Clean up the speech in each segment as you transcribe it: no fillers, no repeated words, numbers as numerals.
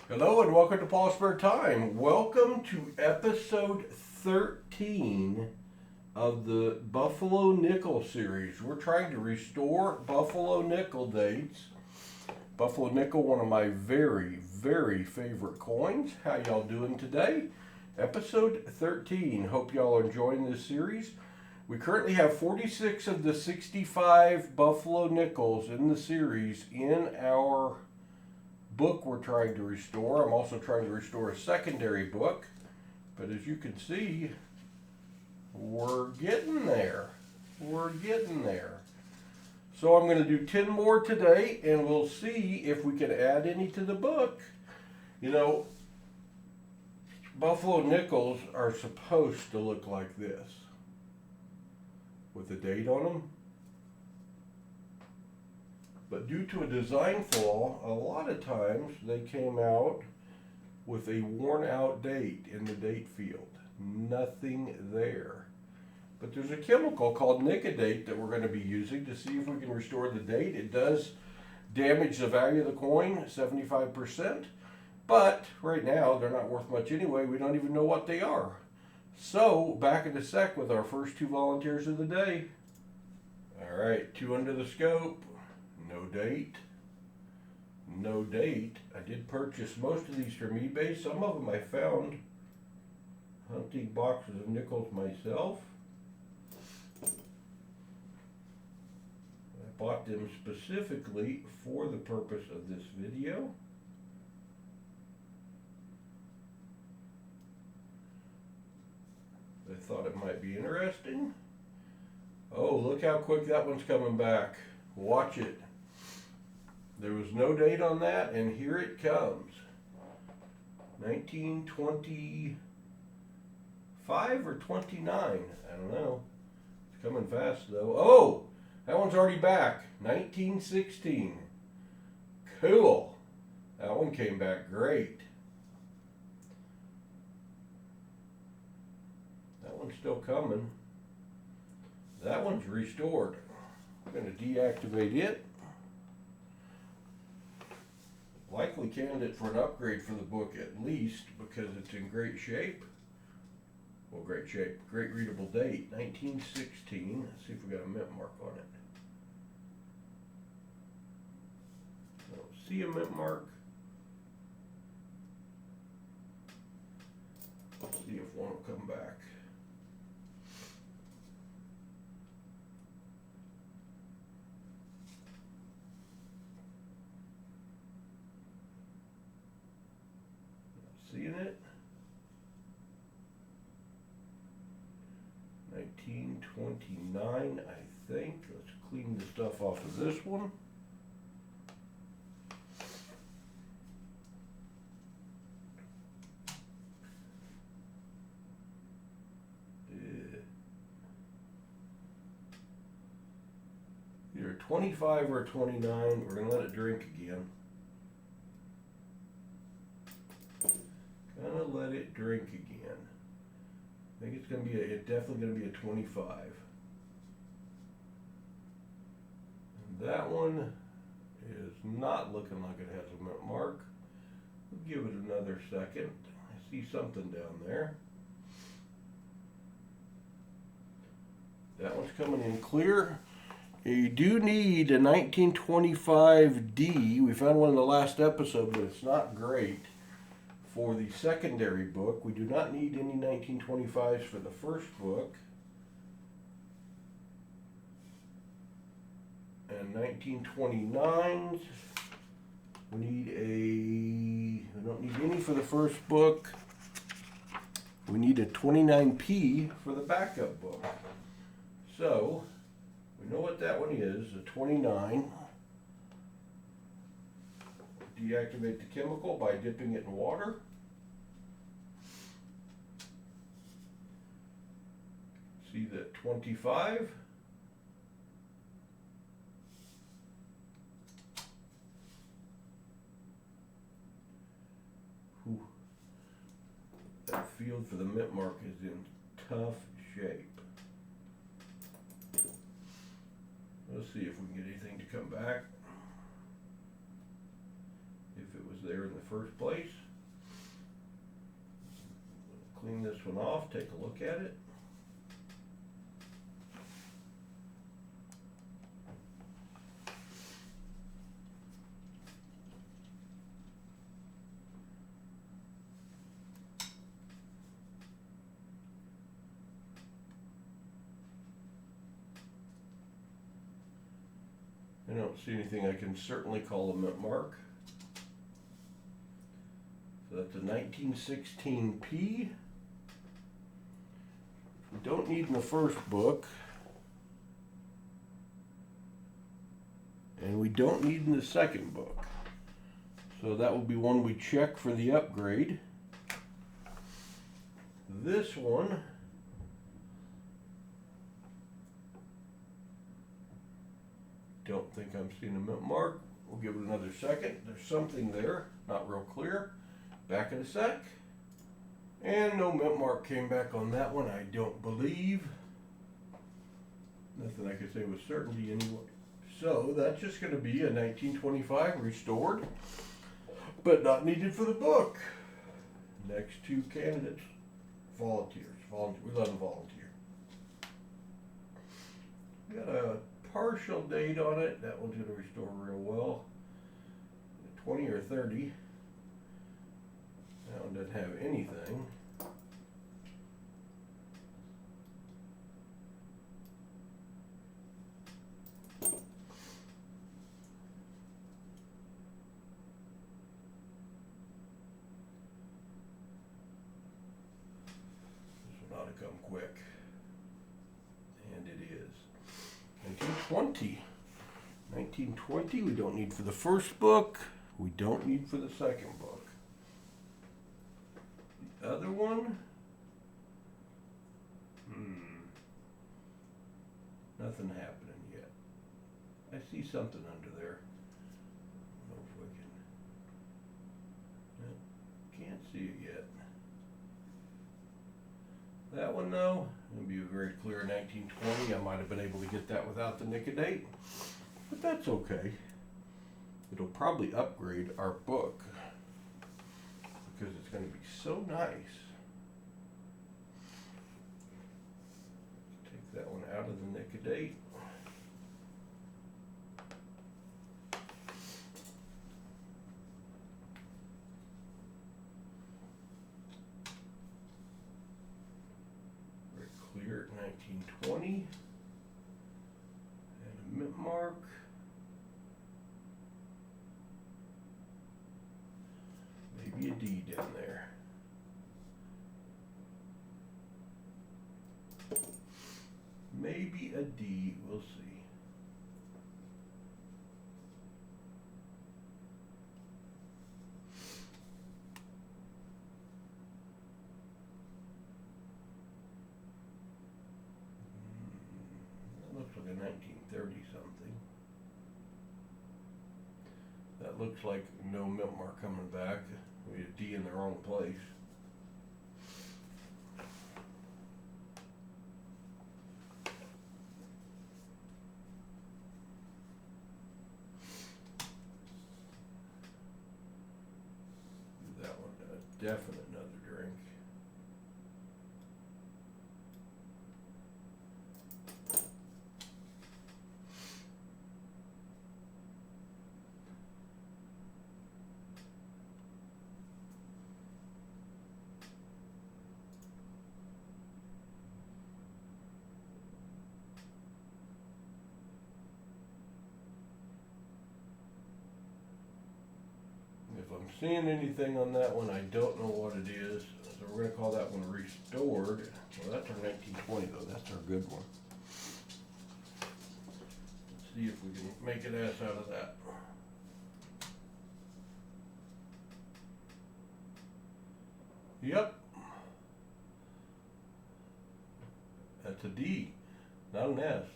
Hello and welcome to Paul's Spare Time. Welcome to episode 13 of the Buffalo Nickel series. We're trying to restore Buffalo Nickel dates. Buffalo Nickel, one of my very favorite coins. How y'all doing today? Episode 13. Hope y'all are enjoying this series. We currently have 46 of the 65 Buffalo Nickels in the series in our book we're trying to restore. I'm also trying to restore a secondary book, but as you can see, we're getting there. So I'm going to do 10 more today, and we'll see if we can add any to the book. You know, Buffalo Nickels are supposed to look like this, with a date on them. But due to a design flaw, a lot of times they came out with a worn out date in the date field. Nothing there. But there's a chemical called nicodate that we're going to be using to see if we can restore the date. It does damage the value of the coin, 75%. But right now, they're not worth much anyway. We don't even know what they are. So, back in a sec with our first two volunteers of the day. All right, two under the scope. No date. No date. I did purchase most of these from eBay. Some of them I found hunting boxes of nickels myself. I bought them specifically for the purpose of this video. I thought it might be interesting. Oh, look how quick that one's coming back. Watch it. There was no date on that, and here it comes. 1925 or 29. I don't know. It's coming fast, though. Oh, that one's already back. 1916. Cool. That one came back great. That one's still coming. That one's restored. I'm going to deactivate it. Likely candidate for an upgrade for the book at least because it's in great shape. Well, great shape. Great readable date. 1916. Let's see if we got a mint mark on it. I don't see a mint mark. Let's see if one will come back. Seeing it? 1929, I think. Let's clean the stuff off of this one. Either 25 or 29. We're going to let it drink again. Gonna let it drink again. I think it's gonna be it's definitely gonna be a 25. And that one is not looking like it has a mint mark. We'll give it another second. I see something down there. That one's coming in clear. You do need a 1925D. We found one in the last episode, but it's not great. For the secondary book, we do not need any 1925s for the first book. And 1929s, we don't need any for the first book. We need a 29P for the backup book. So, we know what that one is, a 29. Deactivate the chemical by dipping it in water. See that 25. Whew. That field for the mint mark is in tough shape. Let's see if we can get anything to come back. If it was there in the first place. Clean this one off, take a look at it. I don't see anything I can certainly call a mint mark. So that's a 1916P. We don't need in the first book. And we don't need in the second book. So that will be one we check for the upgrade. This one, don't think I'm seeing a mint mark. We'll give it another second. There's something there, not real clear. Back in a sec. And no mint mark came back on that one, I don't believe. Nothing I could say with certainty anyway. So that's just going to be a 1925 restored, but not needed for the book. Next two candidates, volunteers. We let them volunteer. We got a partial date on it. That one's going to restore real well. 20 or 30. That one doesn't have anything. This one ought to come quick. And it is. 1920. 1920 we don't need for the first book. We don't need for the second book. The other one, nothing happening yet. I see something under there. I don't know if we can. Can't see it yet. That one though, it'll be a very clear 1920. I might have been able to get that without the nick date, but that's okay. It'll probably upgrade our book because it's going to be so nice. Take that one out of the nick date. Very clear 1920. And a mint mark. Maybe a D down there. Maybe a D, we'll see. That looks like a 1930 something. That looks like no mint mark coming back. We had a D in the wrong place. Give that one a definite another drink. If I'm seeing anything on that one, I don't know what it is. So we're going to call that one restored. Well, that's our 1920 though. That's our good one. Let's see if we can make an S out of that. Yep. That's a D, not an S. I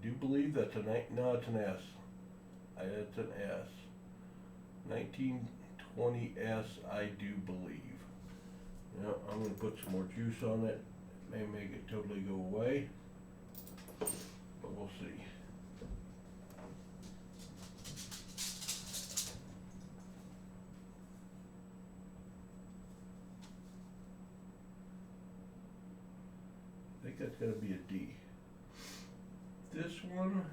do believe that's a no, it's an S. It's an S. 1920S, I do believe. Yeah, I'm going to put some more juice on it. It may make it totally go away, but we'll see. think that's going to be a D. This one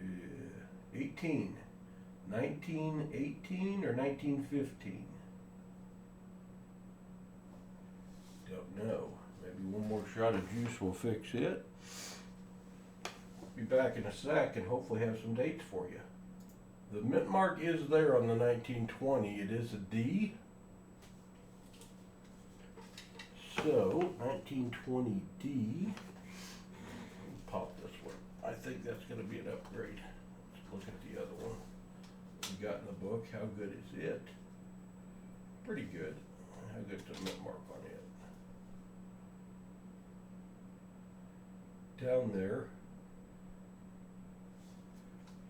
is 18. 1918 or 1915? Don't know. Maybe one more shot of juice will fix it. Be back in a sec and hopefully have some dates for you. The mint mark is there on the 1920. It is a D. So, 1920D. Pop this one. I think that's going to be an upgrade. Let's look at the other one we got in the book. How good is it? Pretty good. How good's the mint mark on it? Down there.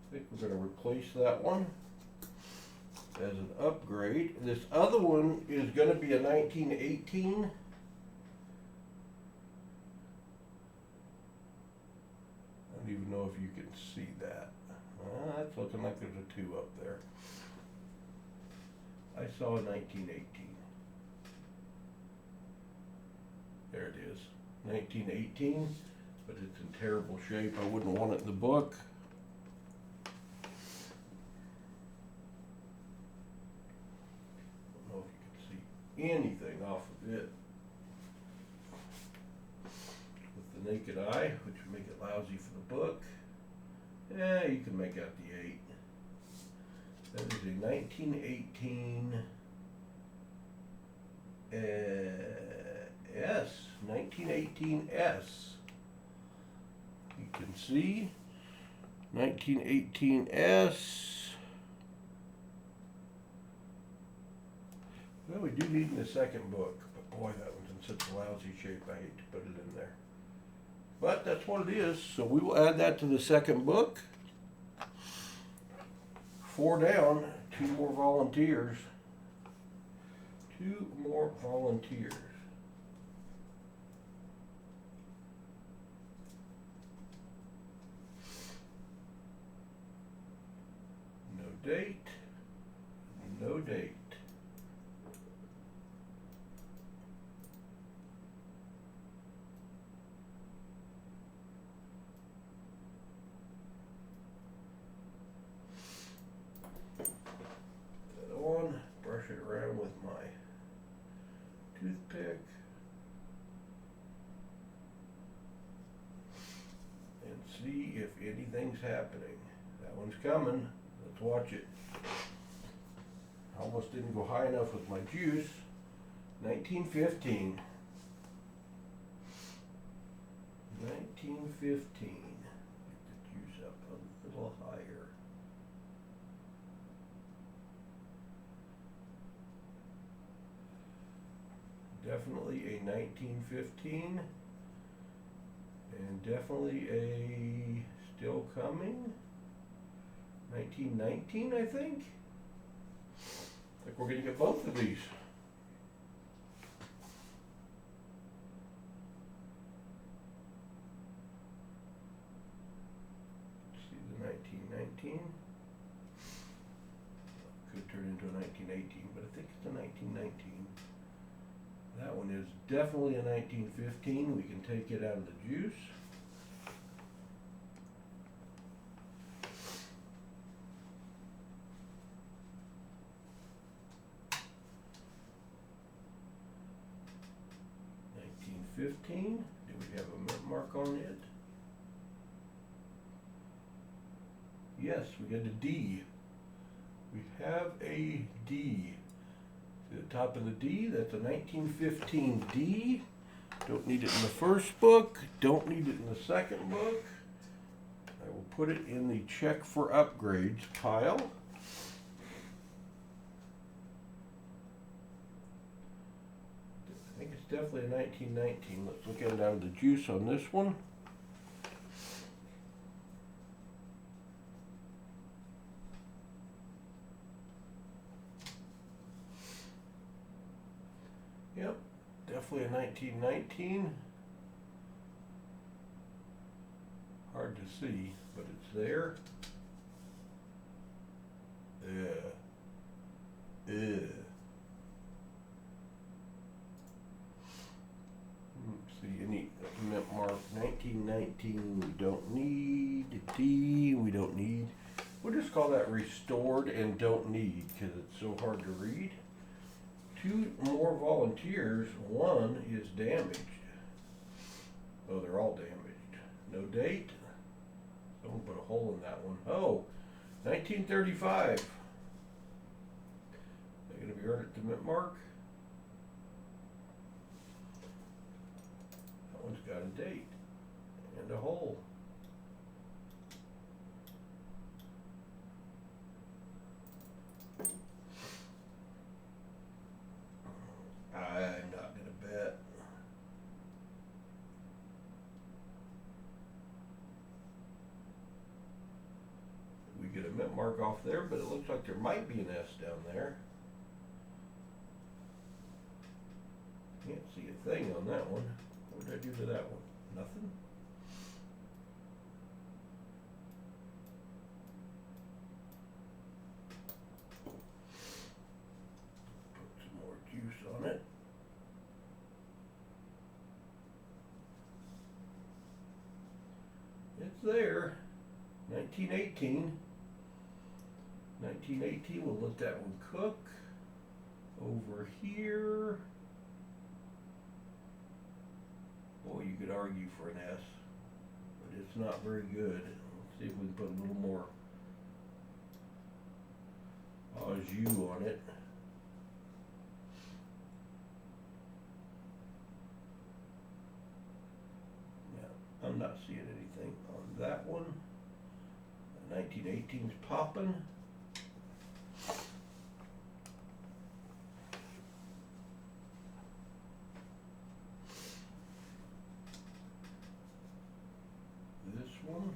I think we're going to replace that one as an upgrade. This other one is going to be a 1918. I don't even know if you can see that. That's looking like there's a 2 up there. I saw a 1918. There it is. 1918, but it's in terrible shape. I wouldn't want it in the book. I don't know if you can see anything off of it with the naked eye, which would make it lousy for the book. Yeah, you can make out the 8. That is a 1918 S. 1918 S. You can see 1918 S. Well, we do need in the second book, but boy, that one's in such a lousy shape, I hate to put it in there. But that's what it is, so we will add that to the second book. 4 down, 2 more volunteers. 2 more volunteers. No date. No date. Brush it around with my toothpick and see if anything's happening. That one's coming. Let's watch it. I almost didn't go high enough with my juice. 1915. 1915. Get the juice up a little higher. Definitely a 1915, and definitely a still coming 1919, I think. I think we're going to get both of these. Let's see the 1919. Could turn into a 1918, but I think it's a 1919. That one is definitely a 1915. We can take it out of the juice. Do we have a mint mark on it? Yes, we got a D. We have a D. See the top of the D? That's a 1915 D. Don't need it in the first book. Don't need it in the second book. I will put it in the check for upgrades pile. I think it's definitely a 1919. Let's look at it out of the juice on this one. Yep, definitely a 1919. Hard to see, but it's there. See call that restored and don't need because it's so hard to read. 2 more volunteers. 1 is damaged. Oh, they're all damaged. No date. Someone put a hole in that one. Oh, 1935. They're going to be earned at the mint mark. That one's got a date and a hole. I'm not going to bet. We get a mint mark off there, but it looks like there might be an S down there. Can't see a thing on that one. What did I do to that one? Nothing? Put some more juice on it. It's there. 1918. 1918, we'll let that one cook. Over here. Boy, you could argue for an S, but it's not very good. Let's see if we can put a little more au jus on it. Yeah, I'm not seeing anything on that one. 1918's popping. This one.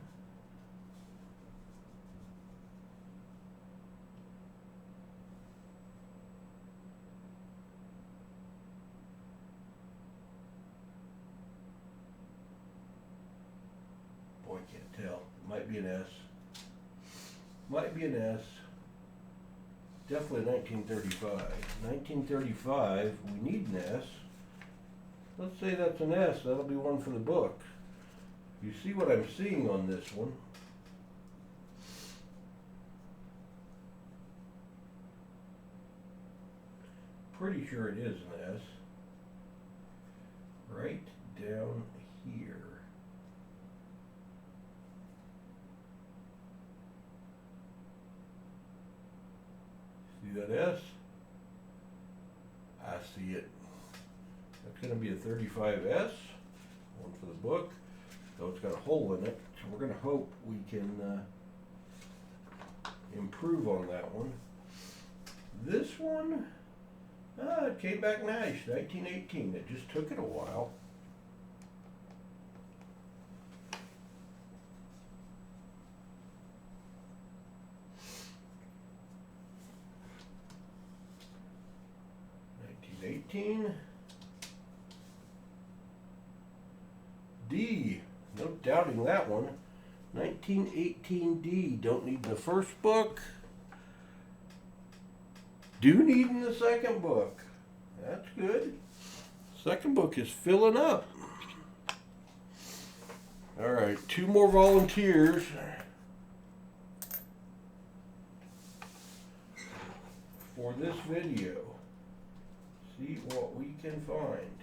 Boy, I can't tell. It might be an S. Might be an S. Definitely 1935. 1935, we need an S. Let's say that's an S. That'll be one for the book. You see what I'm seeing on this one? Pretty sure it is an S. Right down here. See that S? I see it. That's going to be a 35S. One for the book. So it's got a hole in it. So we're going to hope we can improve on that one. This one, it came back nice. 1918. It just took it a while. D, no doubting that one. 1918 D, don't need the first book. Do need in the second book. That's good. Second book is filling up. All right, 2 more volunteers. For this video. See what we can find.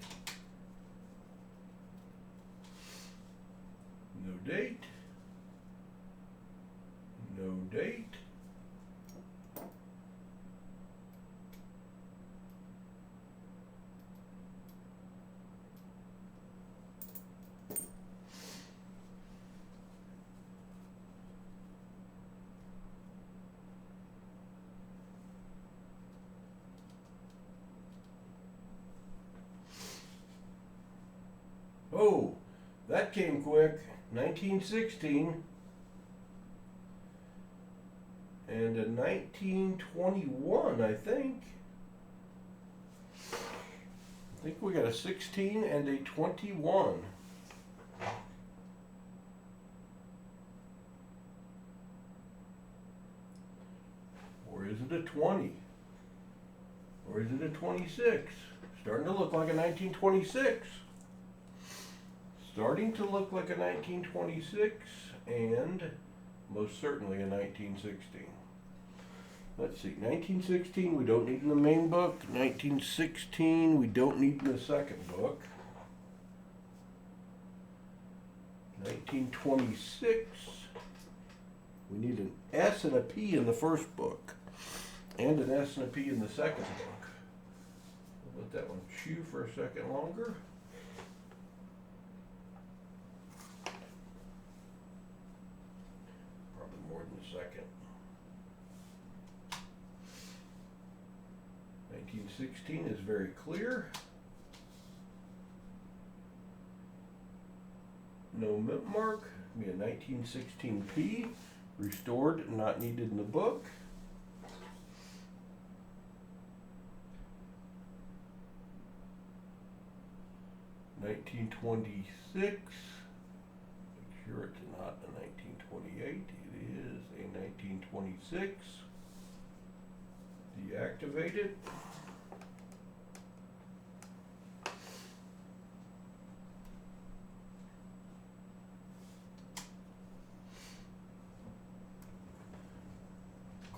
No date. No date. Oh, that came quick. 1916 and a 1921, I think. I think we got a 16 and a 21. Or is it a 20? Or is it a 26? Starting to look like a 1926. Starting to look like a 1926, and most certainly in 1916. Let's see, 1916 we don't need in the main book. 1916 we don't need in the second book. 1926 we need an S and a P in the first book, and an S and a P in the second book. We'll let that one chew for a second longer. Probably more than a second. 1916 is very clear. No mint mark. Be a 1916P. Restored, not needed in the book. (1926). Make sure it's not a 1928. It is a 1926. Deactivate it.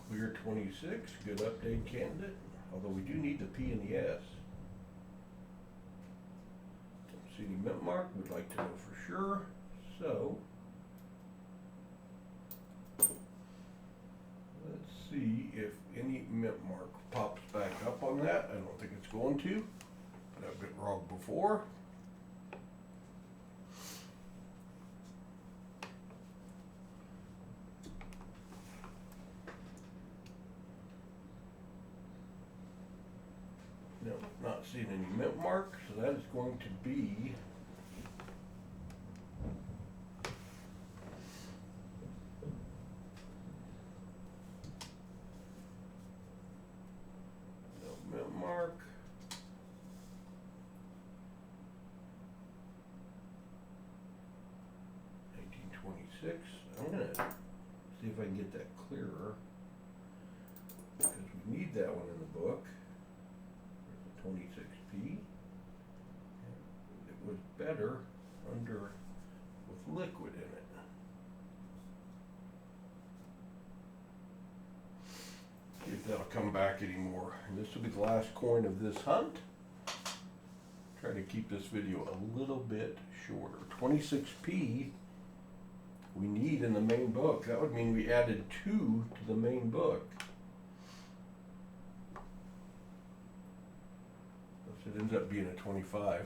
Clear 26, good update candidate, although we do need the P and the S. Don't see any mint mark, we'd like to know for sure, so let's see if any mint mark pops back up on that. I don't think it's going to, but I've been wrong before. No, not seeing any mint mark, so that is going to be no mint mark. (1926). I'm gonna see if I can get that clearer, because we need that one in the book. 26P. It was better under with liquid in it. See if that'll come back anymore. And this will be the last coin of this hunt. Try to keep this video a little bit shorter. 26P we need in the main book. That would mean we added 2 to the main book. It ends up being a 25.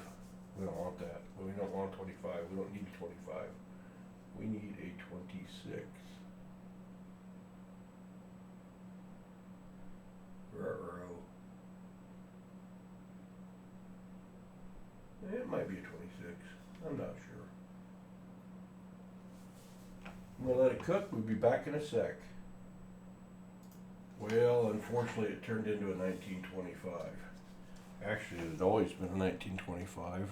We don't want that. We don't want 25. We don't need a 25. We need a 26. Ruh-roh. It might be a 26. I'm not sure. I'm going to let it cook. We'll be back in a sec. Well, unfortunately, it turned into a 1925. Actually, it had always been a 1925.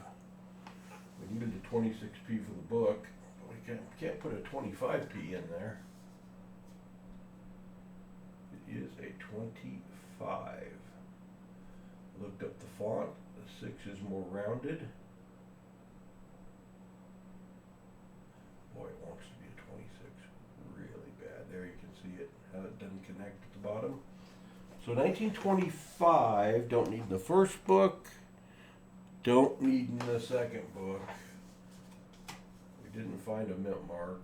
We needed a 26P for the book, but we can't put a 25P in there. It is a 25. Looked up the font. The 6 is more rounded. Boy, it wants to be a 26 really bad. There you can see it, how it doesn't connect at the bottom. So 1925, don't need in the first book, don't need in the second book. We didn't find a mint mark.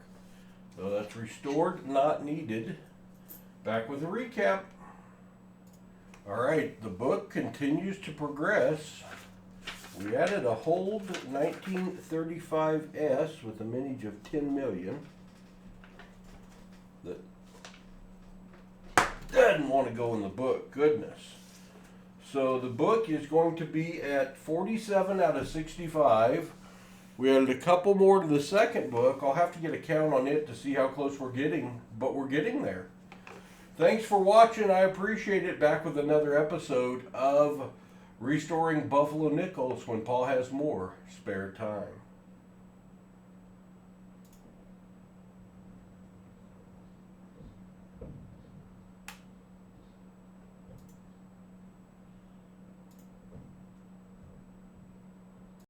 So that's restored, not needed. Back with a recap. All right, the book continues to progress. We added a hold 1935S with a mintage of 10 million. That doesn't want to go in the book, goodness. So the book is going to be at 47 out of 65. We added a couple more to the second book. I'll have to get a count on it to see how close we're getting, but we're getting there. Thanks for watching. I appreciate it. Back with another episode of Restoring Buffalo Nickels when Paul has more spare time.